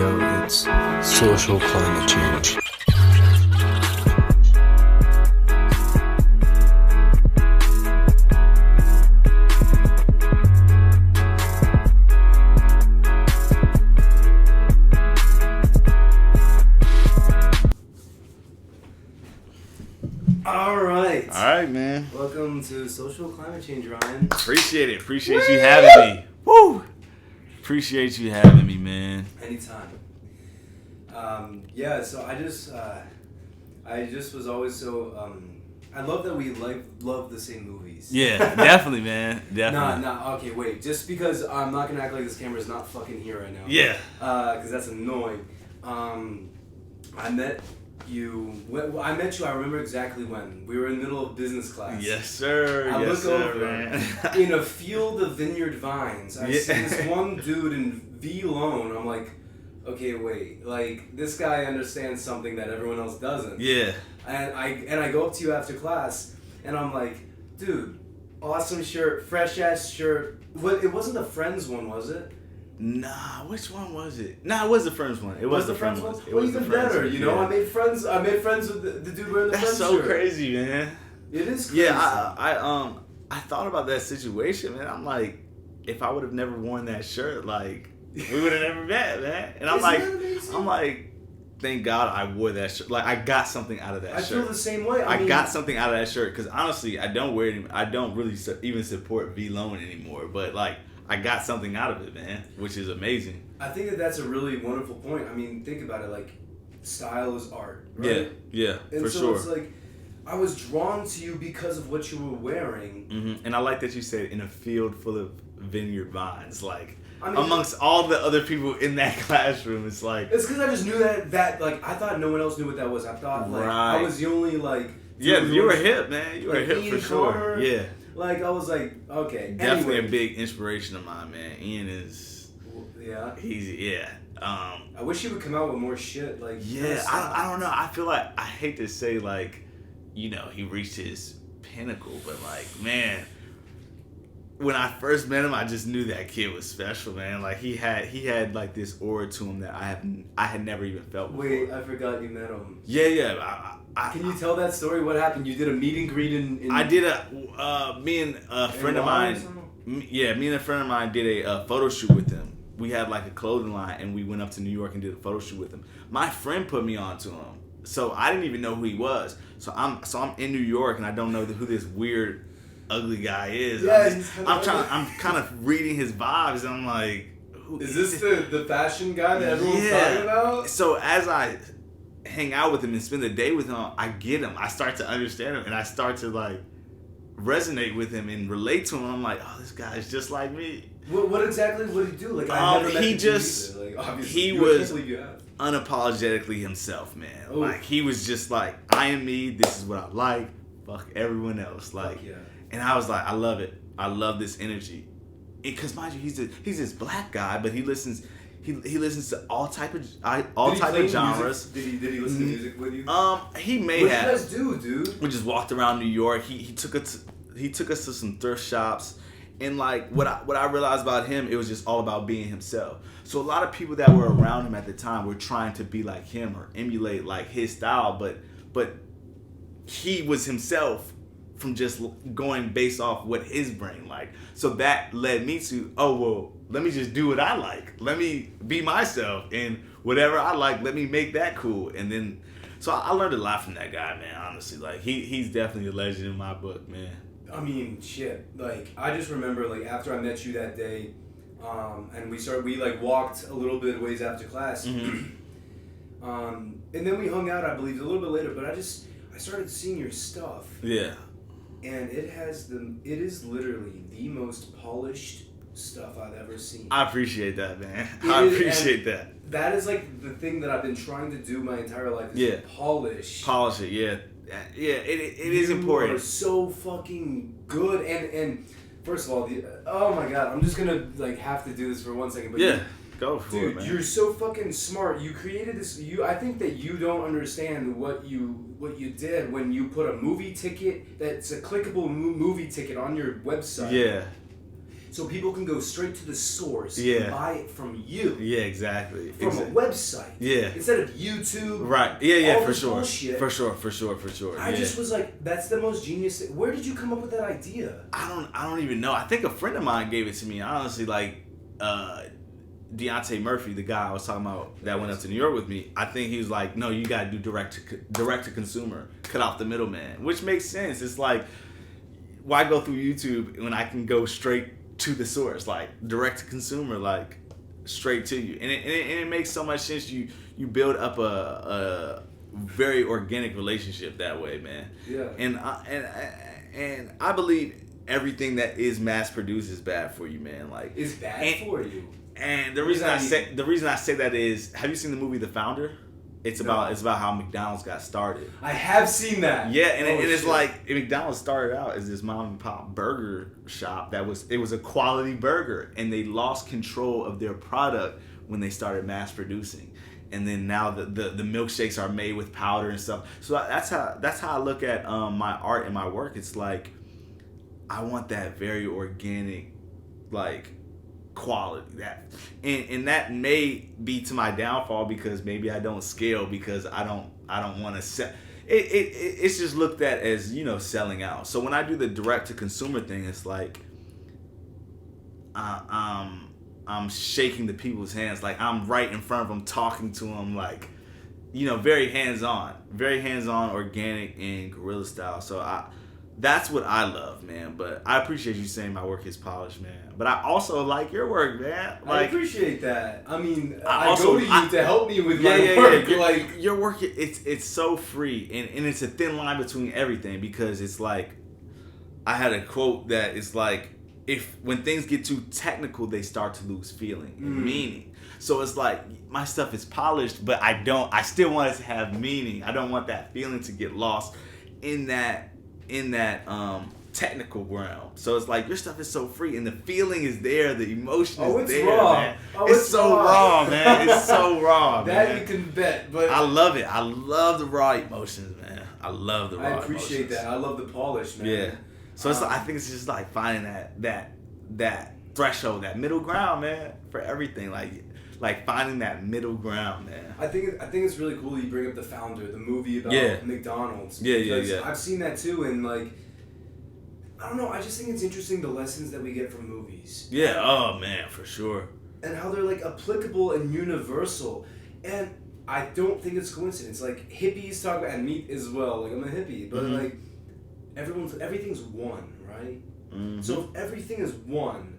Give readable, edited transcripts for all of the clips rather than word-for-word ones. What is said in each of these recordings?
yo, it's social climate change. All right, man. Welcome to Social Climate Change, Ryan. Appreciate it. Appreciate you having me. Woo! Appreciate you having me, man. Anytime. So I just was always so, I love that we love the same movies. Yeah, definitely, man. Definitely. Okay, wait. Just because I'm not going to act like this camera's not fucking here right now. Yeah. Because that's annoying. I met you, I remember exactly when. We were in the middle of business class. Yes, sir. I yes, look sir, over, man. in a field of vineyard vines, I see this one dude in V loan. I'm like, okay, wait, like, this guy understands something that everyone else doesn't. Yeah. And I go up to you after class, and I'm like, dude, awesome shirt, fresh ass shirt. It wasn't the Friends one, was it? Nah, which one was it? Nah, it was the Friends one. It was the Friends one. It well, was even the Friends better, one. you know. Yeah. I made friends with the dude wearing the Friends That's so shirt. crazy, man. It is crazy. Yeah, I thought about that situation, man. I'm like, if I would have never worn that shirt, like, we would have never met, man. And I'm like, thank God I wore that shirt. Like, I got something out of that shirt. I feel the same way. I got something out of that shirt because honestly, I don't wear it. I don't really even support V Loan anymore. But like, I got something out of it, man, which is amazing. I think that that's a really wonderful point. I mean, think about it. Like, style is art, right? Yeah, and for so sure. It's like, I was drawn to you because of what you were wearing. Mm-hmm. And I like that you said in a field full of vineyard vines, like. I mean, amongst all the other people in that classroom, it's like... It's because I just knew that, like, I thought no one else knew what that was. I thought, like, I was the only, like... Yeah, you were hip, man. You were hip Ian for sure. Connor, yeah. Like, I was like, okay. Definitely a big inspiration of mine, man. Ian is... Yeah? Yeah. I wish he would come out with more shit, like... Yeah, I don't know. I feel like... I hate to say, like, you know, he reached his pinnacle, but, like, man... When I first met him, I just knew that kid was special, man. Like he had like this aura to him that I had never even felt before. Wait, I forgot you met him. Yeah. Can you tell that story? What happened? You did a meet and greet in I did me and a friend of mine. Yeah, me and a friend of mine did a photo shoot with him. We had like a clothing line, and we went up to New York and did a photo shoot with him. My friend put me on to him, so I didn't even know who he was. So I'm in New York, and I don't know who this weird, ugly guy is. Yeah, I'm kind of reading his vibes, and I'm like, is this the fashion guy that everyone's talking about? So as I hang out with him and spend the day with him, I get him. I start to understand him, and I start to like resonate with him and relate to him. I'm like, oh, this guy is just like me. What exactly would he do? Like, I never met he was unapologetically himself, man. Ooh. Like, he was just like, I am me. This is what I like. Fuck everyone else. Like. Yeah. And I was like, I love it. I love this energy. Because mind you, he's this black guy, but he listens to all type of genres. Did he listen to music with you? He may have. What you guys do, dude? We just walked around New York. He took us to some thrift shops, and like what I realized about him, it was just all about being himself. So a lot of people that were around him at the time were trying to be like him or emulate like his style, but he was himself. From just going based off what his brain liked. So that led me to, let me just do what I like. Let me be myself. And whatever I like, let me make that cool. And then, so I learned a lot from that guy, man, honestly. Like, he's definitely a legend in my book, man. I mean, shit. Like, I just remember, like, after I met you that day, and we like, walked a little bit ways after class. Mm-hmm. And then we hung out, I believe, a little bit later. But I started seeing your stuff. Yeah. And it is literally the most polished stuff I've ever seen. I appreciate that, man. I appreciate that. That is like the thing that I've been trying to do my entire life is polish. Polish it, yeah. Yeah, it is important. You are so fucking good. And first of all, oh my God, I'm just gonna like have to do this for 1 second. But yeah. Go for it, man. Dude, you're so fucking smart. You created this. I think that you don't understand what you did when you put a movie ticket that's a clickable movie ticket on your website. Yeah. so people can go straight to the source Yeah. and buy it from you. Yeah, exactly. From a website. Yeah. Instead of YouTube. Right. Yeah, all for this sure. bullshit. For sure. I just was like, that's the most genius thing. Where did you come up with that idea? I don't even know. I think a friend of mine gave it to me. Honestly, like Deontay Murphy, the guy I was talking about that went up to New York with me. I think he was like, no, you gotta do direct to consumer, cut off the middleman, which makes sense. It's like, why go through YouTube when I can go straight to the source, like direct to consumer, like straight to you, and it makes so much sense. You build up a very organic relationship that way, man. Yeah. And I believe everything that is mass produced is bad for you, man. Like, It's bad for you. And the reason I say that is, have you seen the movie The Founder? It's about how McDonald's got started. I have seen that. Yeah, and it's like McDonald's started out as this mom and pop burger shop it was a quality burger, and they lost control of their product when they started mass producing. And then now the milkshakes are made with powder and stuff. So that's how I look at my art and my work. It's like, I want that very organic, like, quality, and that may be to my downfall, because maybe I don't scale, because I don't want to sell. It's just looked at as, selling out. So when I do the direct to consumer thing, it's like I'm shaking the people's hands, like I'm right in front of them, talking to them, like, very hands-on, organic, and guerrilla style. So that's what I love, man. But I appreciate you saying my work is polished, man. But I also like your work, man. Like, I appreciate that. I mean, I also, go to you to help me with my work. Like, your work, it's so free, and it's a thin line between everything, because it's like, I had a quote that is like, when things get too technical, they start to lose feeling and meaning. So it's like, my stuff is polished, but I still want it to have meaning. I don't want that feeling to get lost in that technical realm. So it's like, your stuff is so free, and the feeling is there, the emotion is there, raw. man. It's so raw, man. It's so raw, man. That you can bet. But I love it. I love the raw emotions, man. I love the raw emotions. I appreciate that. I love the polish, man. Yeah. So it's like, I think it's just like finding that threshold, that middle ground, man, for everything. Like finding that middle ground, man. I think it's really cool that you bring up The Founder, the movie about McDonald's. Yeah. I've seen that too, and like, I don't know, I just think it's interesting, the lessons that we get from movies. Yeah, oh man, for sure. And how they're like applicable and universal. And I don't think it's coincidence. Like, hippies talk about, and me as well, like, I'm a hippie, but like, everything's one, right? Mm-hmm. So if everything is one,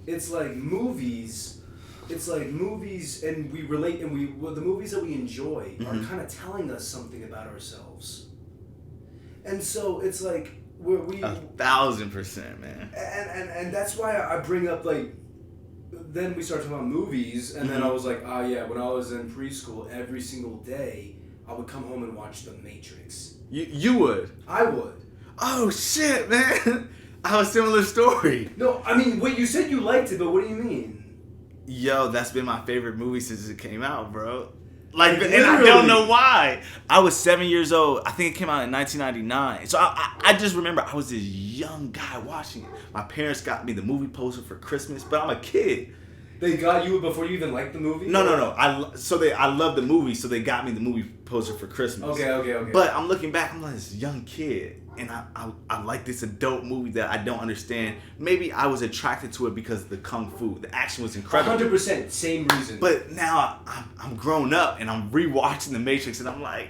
it's like movies, and we relate, and the movies that we enjoy are kind of telling us something about ourselves. And so it's like, we 1,000%, man. And that's why I bring up, like, then we start talking about movies, and then I was like, when I was in preschool, every single day I would come home and watch The Matrix. You would? I would. Oh shit, man. I have a similar story. No, I mean, wait, you said you liked it, but what do you mean? Yo, that's been my favorite movie since it came out, bro. Like, Literally. and I don't know why. I was 7 years old. I think it came out in 1999. So I just remember I was this young guy watching it. My parents got me the movie poster for Christmas, but I'm a kid. They got you before you even liked the movie? No. I love the movie, so they got me the movie poster for Christmas. Okay. But I'm looking back, I'm like this young kid, and I like this adult movie that I don't understand. Maybe I was attracted to it because of the kung fu. The action was incredible. 100%, same reason. But now I'm grown up, and I'm rewatching The Matrix, and I'm like,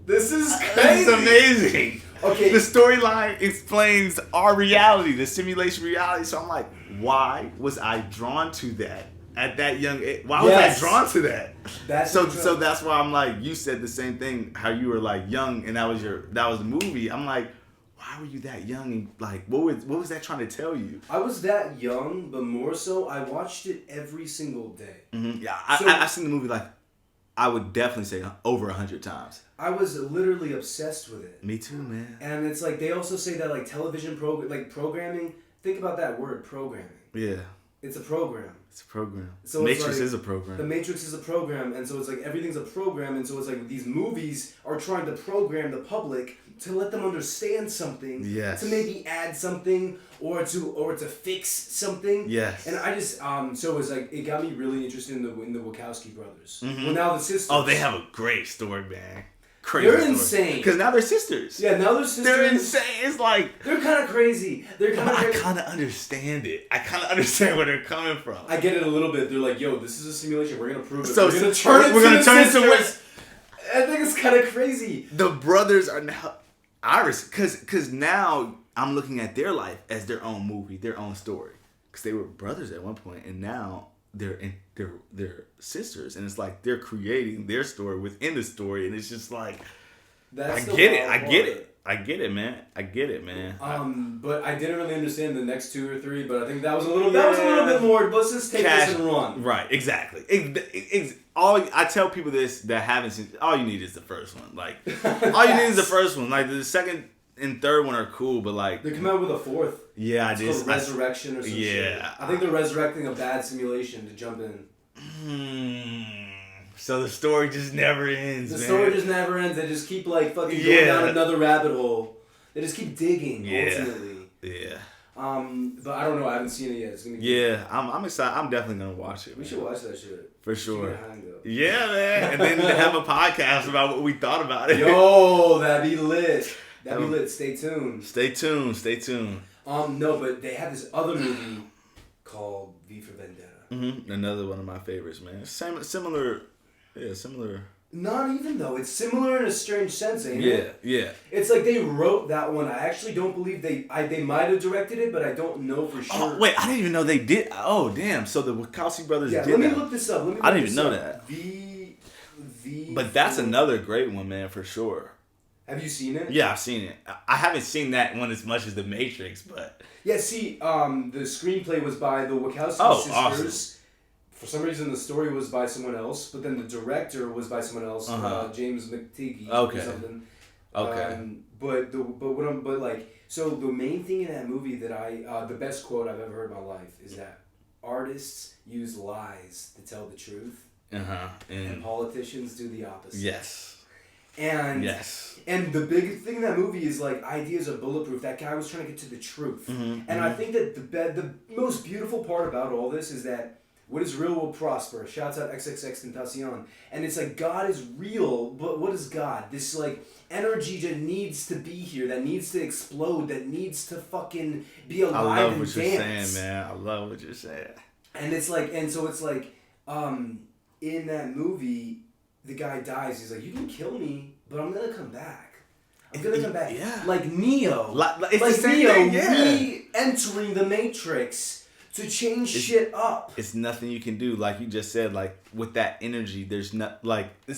this is crazy. this is amazing. Okay. The storyline explains our reality, the simulation reality. So I'm like, why was I drawn to that at that young age? Why was I drawn to that? So that's why I'm like, you said the same thing, how you were like young and that was the movie. I'm like, why were you that young, and like what was that trying to tell you? I was that young, but more so I watched it every single day. Mm-hmm. Yeah, I've seen the movie, like, I would definitely say over 100 times. I was literally obsessed with it. Me too, man. And it's like, they also say that like television programming, think about that word, programming. Yeah. It's a program. It's a program. So Matrix is a program. The Matrix is a program, and so it's like everything's a program, and so it's like these movies are trying to program the public to let them understand something, Yes. to maybe add something or to fix something. Yes. And I just so it was like it got me really interested in the Wachowski brothers. Mm-hmm. Well, now the sisters. Oh, they have a great story, man. Crazy. They're insane. Because now they're sisters. Yeah, now they're sisters. They're insane. It's like They're kind of crazy. They're kind of. I kind of understand it. I kind of understand where they're coming from. I get it a little bit. They're like, "Yo, this is a simulation. We're gonna prove it. So we're gonna turn it into what? I think it's kind of crazy. The brothers are now Iris, because now I'm looking at their life as their own movie, their own story. Because they were brothers at one point, and now they're sisters, and it's like they're creating their story within the story, and it's just like I get it, man. But I didn't really understand the next 2 or 3, but I think that was a little bit more. Let's just take this and run. Right, exactly. I tell people this that haven't seen. All you need is the first one. Like all you need is the first one. Like the second and third one are cool, but like they come out with a 4th. Yeah, it's called Resurrection or some shit. I think they're resurrecting a bad simulation to jump in. So the story just never ends. The story just never ends. They just keep like fucking going down another rabbit hole. They just keep digging. Ultimately. Yeah. But I don't know. I haven't seen it yet. It's gonna be I'm excited. I'm definitely gonna watch it. We should watch that shit for sure. Hang, yeah, man. And then have a podcast about what we thought about it. Yo, that'd be lit. That'd be lit. Stay tuned. Stay tuned. No, but they had this other movie called V for Vendetta. Mm-hmm. Another one of my favorites, man. Similar. Yeah, similar. Not even though. It's similar in a strange sense, ain't it? Yeah. It's like they wrote that one. I actually don't believe they might have directed it, but I don't know for sure. Oh, wait, I didn't even know they did. Oh, damn. So the Wachowski brothers did that. Let me look this up. I didn't even know that. But that's 4. another great one, man, for sure. Have you seen it? Yeah, I've seen it. I haven't seen that one as much as The Matrix, but... Yeah, see, the screenplay was by the Wachowski sisters. Awesome. For some reason, the story was by someone else, but then the director was by someone else, James McTeague or something. Okay. So the main thing in that movie that the best quote I've ever heard in my life is that artists use lies to tell the truth, and politicians do the opposite. Yes. And the big thing in that movie is like ideas are bulletproof. That guy was trying to get to the truth, I think that the most beautiful part about all this is that. What is real will prosper. Shouts out XXXTentacion. And it's like, God is real, but what is God? This like energy that needs to be here, that needs to explode, that needs to fucking be alive and dance. I love what you're saying, man. I love what you're saying. And it's like, in that movie, the guy dies. He's like, you can kill me, but I'm gonna come back. I'm gonna come back. Yeah. Like Neo. It's the same Neo thing, re-entering the Matrix. To change shit up. It's nothing you can do. Like you just said, like with that energy, there's a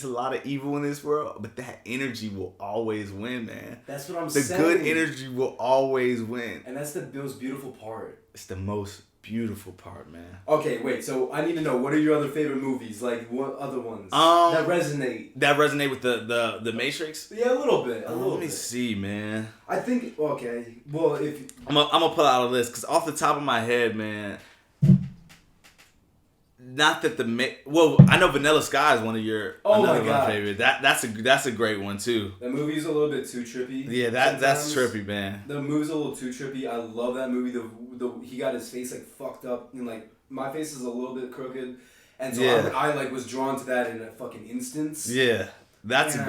lot of evil in this world, but that energy will always win, man. That's what I'm saying. The good energy will always win. And that's the most beautiful part. It's the most beautiful part, man. Okay, wait, so I need to know, what are your other favorite movies? Like, what other ones that resonate? That resonate with the Matrix? Yeah, a little bit. Let me see, man. I think, okay, well, if... I'm gonna pull out a list, because off the top of my head, man, not that I know Vanilla Sky is one of your another one favorite. That's a great one too. That movie's a little bit too trippy. Yeah, that's trippy, man. The movie's a little too trippy. I love that movie. He got his face like fucked up, and like my face is a little bit crooked, and so I like was drawn to that in a fucking instance. Yeah, that's a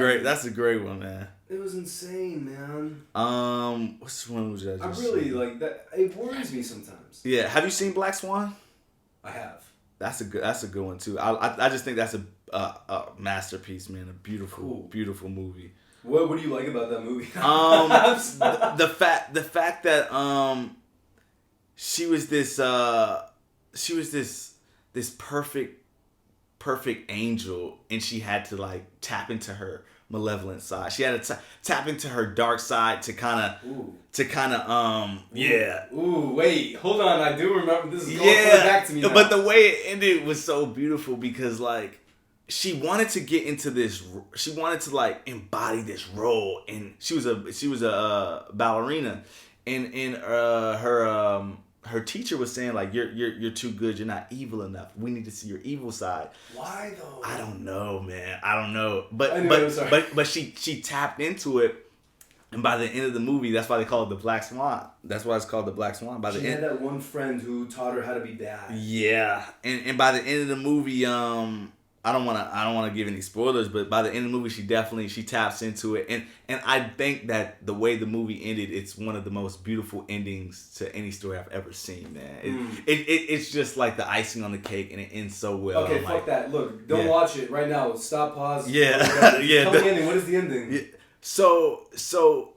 great one, man. It was insane, man. Which one was that? I really like that. It worries me sometimes. Yeah, have you seen Black Swan? I have. That's a good one too. I just think that's a masterpiece, man. A beautiful movie. What do you like about that movie? the fact that she was this perfect angel, and she had to like tap into her malevolent side. She had to tap into her dark side to kind of yeah. Ooh, wait, hold on. I do remember this is going back to me now. But the way it ended was so beautiful because like she wanted to get into this. She wanted to like embody this role, and she was a ballerina in her her teacher was saying like you're too good, you're not evil enough. We need to see your evil side. Why though? I don't know, man. I don't know. But Anyway, but she tapped into it, and by the end of the movie, that's why they call it the Black Swan. That's why it's called the Black Swan. By the she end, had that one friend who taught her how to be bad. yeah, and by the end of the movie, I don't wanna give any spoilers, but by the end of the movie, she taps into it, and I think that the way the movie ended, it's one of the most beautiful endings to any story I've ever seen, man. It's just like the icing on the cake, and it ends so well. Okay, fuck that. Look, don't watch it right now. Stop, pause. Yeah, yeah. Tell me the ending. What is the ending? Yeah. So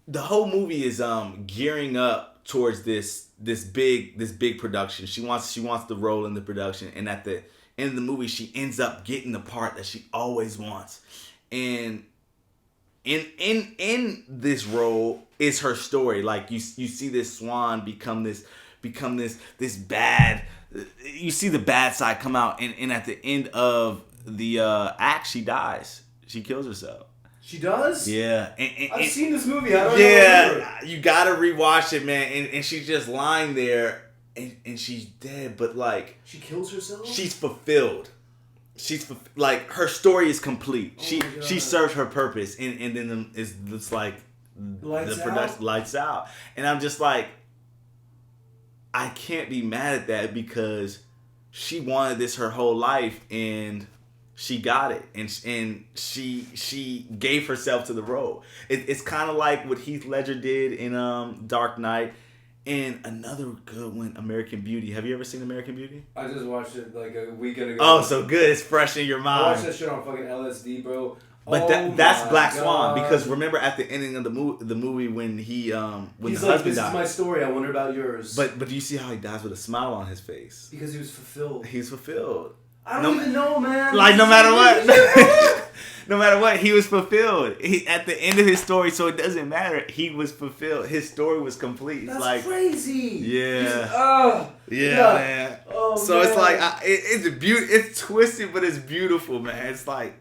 the whole movie is gearing up towards this big production. She wants the role in the production, and at the end of the movie, she ends up getting the part that she always wants. And in this role is her story. Like you see this swan become this bad. You see the bad side come out, and at the end of the act, she dies. She kills herself. She does? Yeah. I've seen this movie. I don't know. Yeah, you gotta rewatch it, man. And she's just lying there, and she's dead, but like she kills herself. She's fulfilled. Like her story is complete. She served her purpose, and then it's like lights the production out? Lights out, and I'm just like, I can't be mad at that because she wanted this her whole life, and she got it, and she gave herself to the role. It's kind of like what Heath Ledger did in Dark Knight, and another good one, American Beauty. Have you ever seen American Beauty? I just watched it like a weekend ago. Oh, so good. It's fresh in your mind. I watched that shit on fucking LSD, bro. But that's Black Swan, because remember at the ending of the movie when when he's the like, husband this died. is my story. I wonder about yours. But do you see how he dies with a smile on his face? Because he was fulfilled. He's fulfilled. I don't even know, man. Like no matter what, he was fulfilled. At the end of his story, so it doesn't matter. He was fulfilled. His story was complete. That's like crazy. Yeah. Yeah, man. Oh, so man. it's like it's twisted, but it's beautiful, man. It's like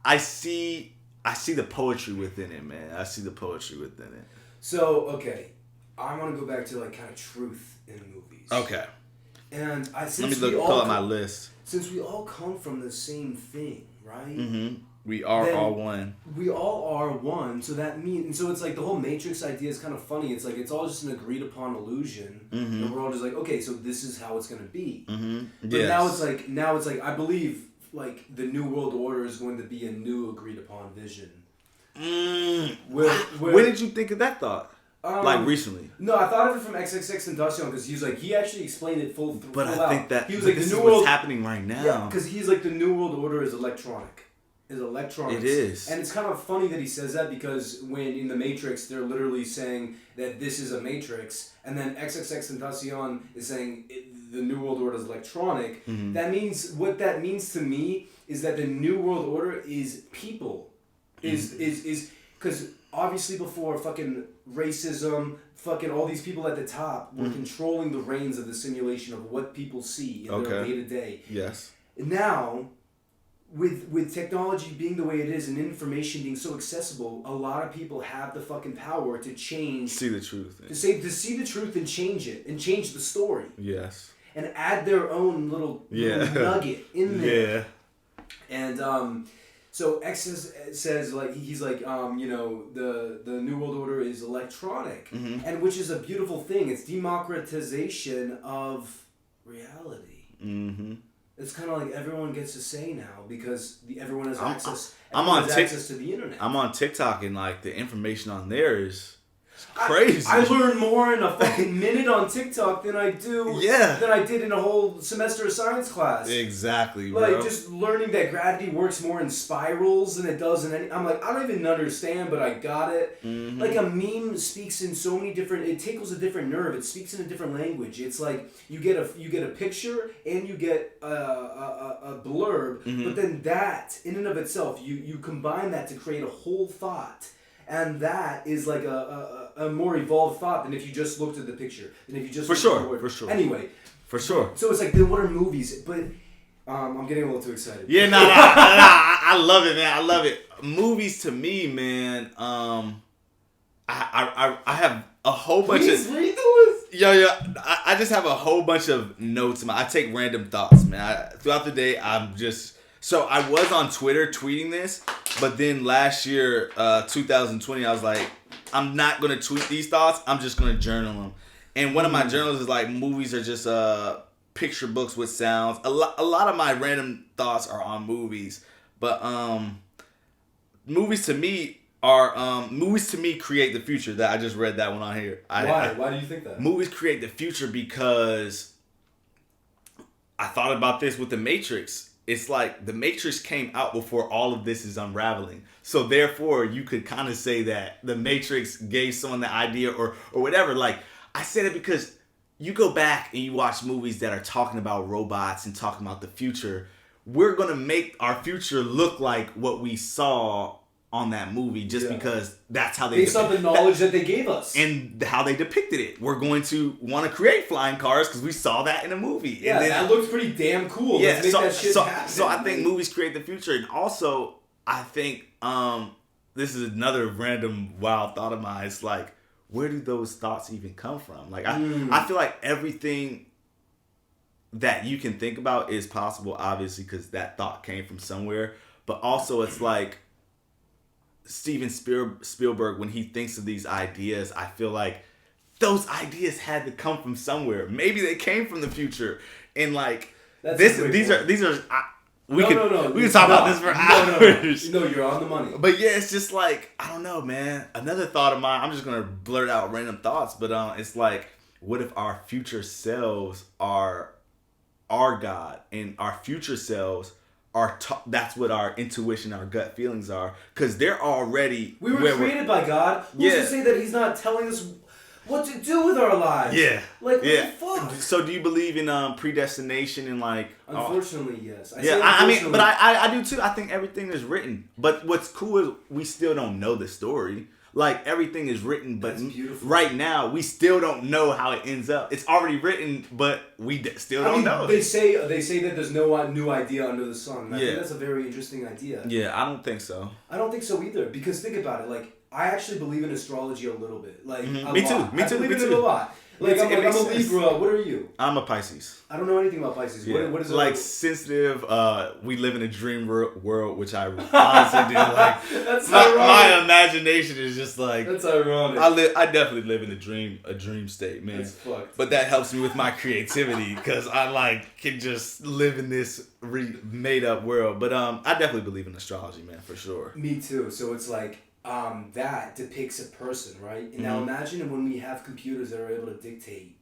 I see the poetry within it, man. I see the poetry within it. So okay, I want to go back to like kind of truth in movies. Okay. And Let me pull up my list. Since we all come from the same thing, right? Mm-hmm. We are all one. We all are one. So that means, and so it's like the whole Matrix idea is kind of funny. It's like it's all just an agreed upon illusion, and we're all just like, okay, so this is how it's gonna be. Mm-hmm. But now it's like I believe like the New World Order is going to be a new agreed upon vision. When did you think of that thought? Like recently? No, I thought of it from XXXTentacion because he actually explained it full But full I out. think that he was like this the is new world what's happening right now. Yeah, because he's like the New World Order is electronic. Is electronics. It is. And it's kind of funny that he says that because when in the Matrix they're literally saying that this is a Matrix, and then XXXTentacion is saying the New World Order is electronic. Mm-hmm. That means what that means to me is that the New World Order is people. Is because obviously before fucking racism, fucking all these people at the top were controlling the reins of the simulation of what people see in their day to day. Yes. Now, with technology being the way it is and information being so accessible, a lot of people have the fucking power to change. See the truth. To see the truth and change it and change the story. Yes. And add their own little nugget in there. Yeah. And so X says like he's like the New World Order is electronic, and which is a beautiful thing. It's democratization of reality. Mm-hmm. It's kind of like everyone gets a say now because everyone has access. Access to the internet. I'm on TikTok and like the information on there is crazy. I learn more in a fucking minute on TikTok than I did in a whole semester of science class. Exactly, bro. Like just learning that gravity works more in spirals than it does in any. I'm like, I don't even understand, but I got it. Mm-hmm. Like a meme speaks in so many different. It tickles a different nerve. It speaks in a different language. It's like you get a picture and you get a blurb, but then that in and of itself, you combine that to create a whole thought. And that is like a more evolved thought than if you just looked at the picture. Than if you just for sure. Anyway. For sure. So it's like, then what are movies? But I'm getting a little too excited. Yeah, I love it, man. I love it. Movies to me, man. I have a whole bunch Please read the list. Yo, I just have a whole bunch of notes. I take random thoughts, man. Throughout the day, So I was on Twitter tweeting this, but then last year, 2020, I was like, I'm not going to tweet these thoughts. I'm just going to journal them. And one of my journals is like, movies are just picture books with sounds. A lot of my random thoughts are on movies. But movies to me create the future. That I just read that one on here. Why do you think that? Movies create the future because I thought about this with The Matrix. It's like The Matrix came out before all of this is unraveling. So therefore, you could kind of say that The Matrix gave someone the idea or whatever. Like, I said it because you go back and you watch movies that are talking about robots and talking about the future. We're going to make our future look like what we saw on that movie just because that's how they... Based on the knowledge that they gave us. And how they depicted it. We're going to want to create flying cars because we saw that in a movie. Yeah, and then, that looks pretty damn cool. Yeah, Let's make that shit happen. So I think movies create the future. And also, I think this is another random wild thought of mine. It's like, where do those thoughts even come from? Like, I feel like everything that you can think about is possible, obviously, because that thought came from somewhere. But also, it's like Steven Spielberg, when he thinks of these ideas, I feel like those ideas had to come from somewhere. Maybe they came from the future. And like, these are. We can talk about this for hours. No, you're on the money. But yeah, it's just like, I don't know, man. Another thought of mine, I'm just going to blurt out random thoughts, but it's like, what if our future selves are our God and our future selves are, that's what our intuition, our gut feelings are, because they're already... We were created by God. Who's to say that he's not telling us what to do with our lives? Yeah. Like, what the fuck? So do you believe in predestination and like... Unfortunately, yes. I mean, but I do too. I think everything is written. But what's cool is we still don't know the story. Like, everything is written, but right now, we still don't know how it ends up. It's already written, but we still don't know. They say that there's no new idea under the sun. I think that's a very interesting idea. Yeah, I don't think so. I don't think so either. Because think about it. Like, I actually believe in astrology a little bit. Like, Me too. I believe in it a lot. Like, I'm a Libra. What are you? I'm a Pisces. I don't know anything about Pisces. Yeah. What is it? Like, sensitive, we live in a dream world, which I honestly do. Like, that's ironic. My imagination is just like... That's ironic. I definitely live in a dream state, man. That's fucked. But that helps me with my creativity, because I, like, can just live in this made-up world. But I definitely believe in astrology, man, for sure. Me too. So it's like... that depicts a person, right? And now imagine when we have computers that are able to dictate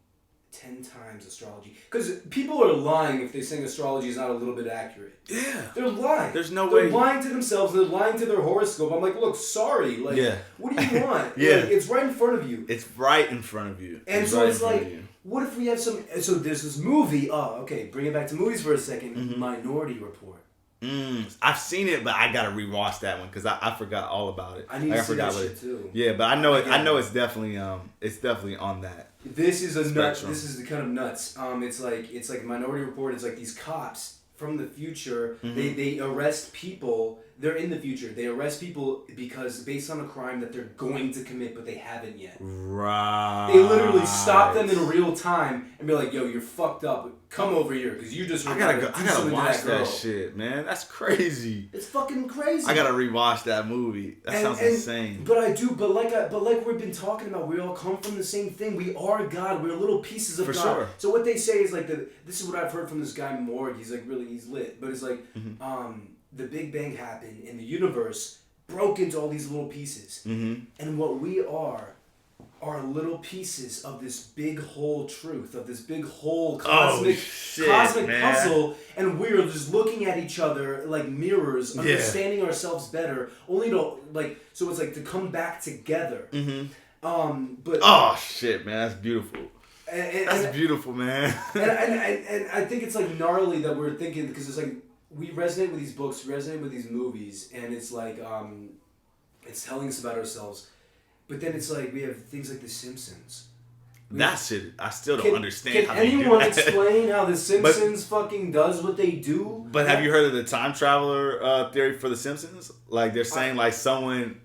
10 times astrology. Because people are lying if they think astrology is not a little bit accurate. Yeah. They're lying. There's no way. They're lying to themselves. They're lying to their horoscope. I'm like, look, sorry. Like, what do you want? Yeah. Like, it's right in front of you. It's right in front of you. And so it's like, what if we have some... So there's this movie. Oh, okay. Bring it back to movies for a second. Minority Report. I've seen it, but I gotta rewatch that one because I forgot all about it. I need to see that shit too. Yeah, but I know it. I know it's definitely on that. This is a nut. This is kind of nuts. It's like Minority Report. It's like these cops from the future. They arrest people. They're in the future. They arrest people because based on a crime that they're going to commit, but they haven't yet. Right. They literally stop them in real time and be like, "Yo, you're fucked up. Come over here because you just." I gotta watch that shit, man. That's crazy. It's fucking crazy. I gotta rewatch that movie. That sounds insane. But I do. But like we've been talking about, we all come from the same thing. We are God. We're little pieces of God. Sure. So what they say is like this is what I've heard from this guy Morg. He's like he's lit. But it's like the Big Bang happened and the universe broke into all these little pieces. And what we are little pieces of this big whole truth, of this big whole cosmic puzzle, and we're just looking at each other like mirrors, understanding ourselves better, only to so it's like to come back together. But oh shit, man, that's beautiful. That's beautiful, man. and I think it's like gnarly that we're thinking, because it's like we resonate with these books, we resonate with these movies, and it's like it's telling us about ourselves. But then it's like we have things like The Simpsons. That shit, I still don't understand how they do that. Can anyone explain how The Simpsons fucking does what they do? But have you heard of the time traveler theory for The Simpsons? Like, they're saying like someone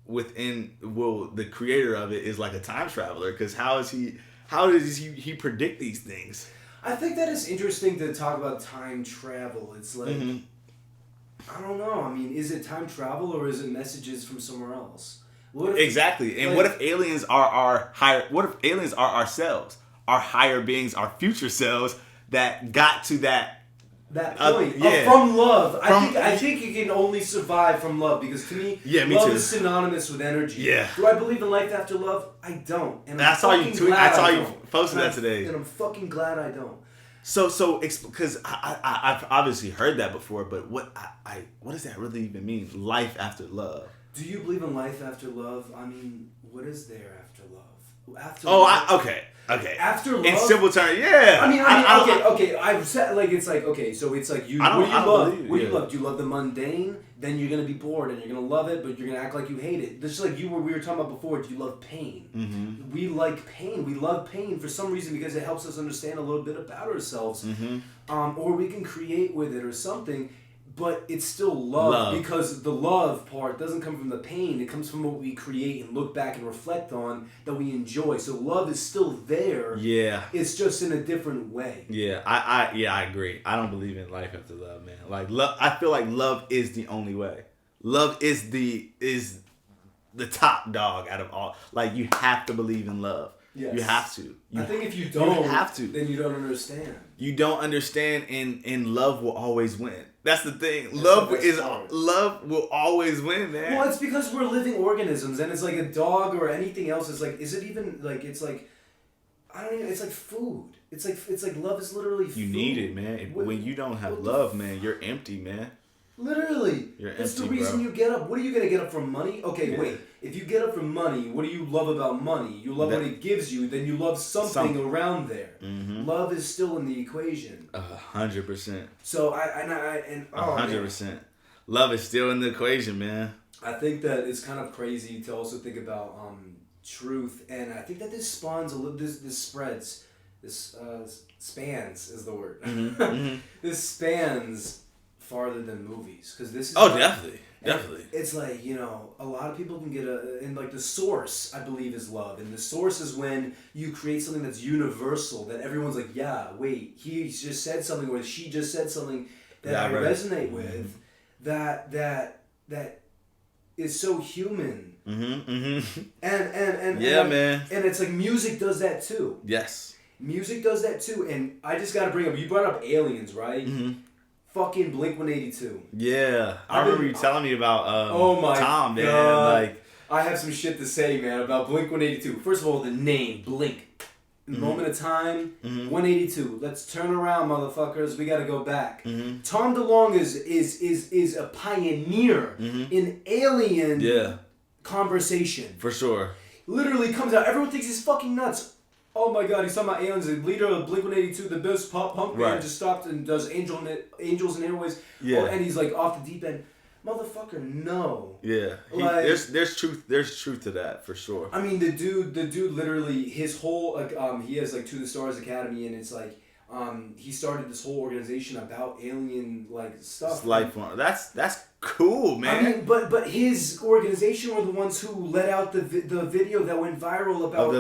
within, the creator of it is like a time traveler, because how is he How does he predict these things? I think that it's interesting to talk about time travel. It's like, I don't know. I mean, is it time travel or is it messages from somewhere else? Exactly. And what if aliens are our higher? What if aliens are ourselves, our higher beings, our future selves that got to that point from love? I think you can only survive from love because to me, love is synonymous with energy. Yeah. Do I believe in life after love? I don't. And I saw you tweet. I saw you posted that today, and I'm fucking glad I don't. So because I've obviously heard that before, but what does that really even mean? Life after love. Do you believe in life after love? I mean, what is there after love? Okay. After love, in simple terms, yeah. I mean, okay. I've said like it's like okay. So it's like you. What do you love? What do you love? Do you love the mundane? Then you're gonna be bored and you're gonna love it, but you're gonna act like you hate it. Just like we were talking about before. Do you love pain? Mm-hmm. We like pain. We love pain for some reason because it helps us understand a little bit about ourselves, or we can create with it or something. But it's still love because the love part doesn't come from the pain. It comes from what we create and look back and reflect on that we enjoy. So love is still there. Yeah. It's just in a different way. Yeah, I agree. I don't believe in life after love, man. Like love, I feel like love is the only way. Love is the top dog out of all. Like you have to believe in love. Yes. You have to. I think if you don't, then you don't understand. You don't understand, and love will always win. That's the thing. Love will always win, man. Well, it's because we're living organisms, and it's like a dog or anything else. It's like, is it even like? It's like, I don't even. It's like food. It's like love is literally food. You need it, man. When you don't have love, man, you're empty, man. Literally. That's the reason you get up. What are you going to get up from money? Okay, wait. If you get up from money, what do you love about money? You love what it gives you, then you love something around there. Mm-hmm. Love is still in the equation. 100%. So 100%. Love is still in the equation, man. I think that it's kind of crazy to also think about truth, and I think that this spawns a little. This spreads. This spans is the word. Mm-hmm. This spans farther than movies because this is definitely it's like, you know, a lot of people can get and like the source I believe is love, and the source is when you create something that's universal that everyone's like, yeah, wait, he just said something or she just said something that I resonate with, that is so human. And man, and it's like music does that too. Yes, music does that too. And I just gotta bring up, you brought up aliens, right? Fucking Blink-182. Yeah. I remember you telling me about Tom, man. God. Like, I have some shit to say, man, about Blink-182. First of all, the name, Blink. Moment of time, 182. Let's turn around, motherfuckers. We gotta go back. Tom DeLonge is a pioneer in alien conversation. For sure. Literally comes out. Everyone thinks he's fucking nuts. Oh my god, he's talking about aliens. The leader of Blink-182, the best pop punk band, just stopped and does Angels and Airways. Yeah. Oh, and he's like off the deep end. Motherfucker, no. Yeah. There's truth to that for sure. I mean, the dude literally, his whole he has like To the Stars Academy, and it's like he started this whole organization about alien like stuff. It's life form. That's cool, man. I mean, but his organization were the ones who let out the video that went viral about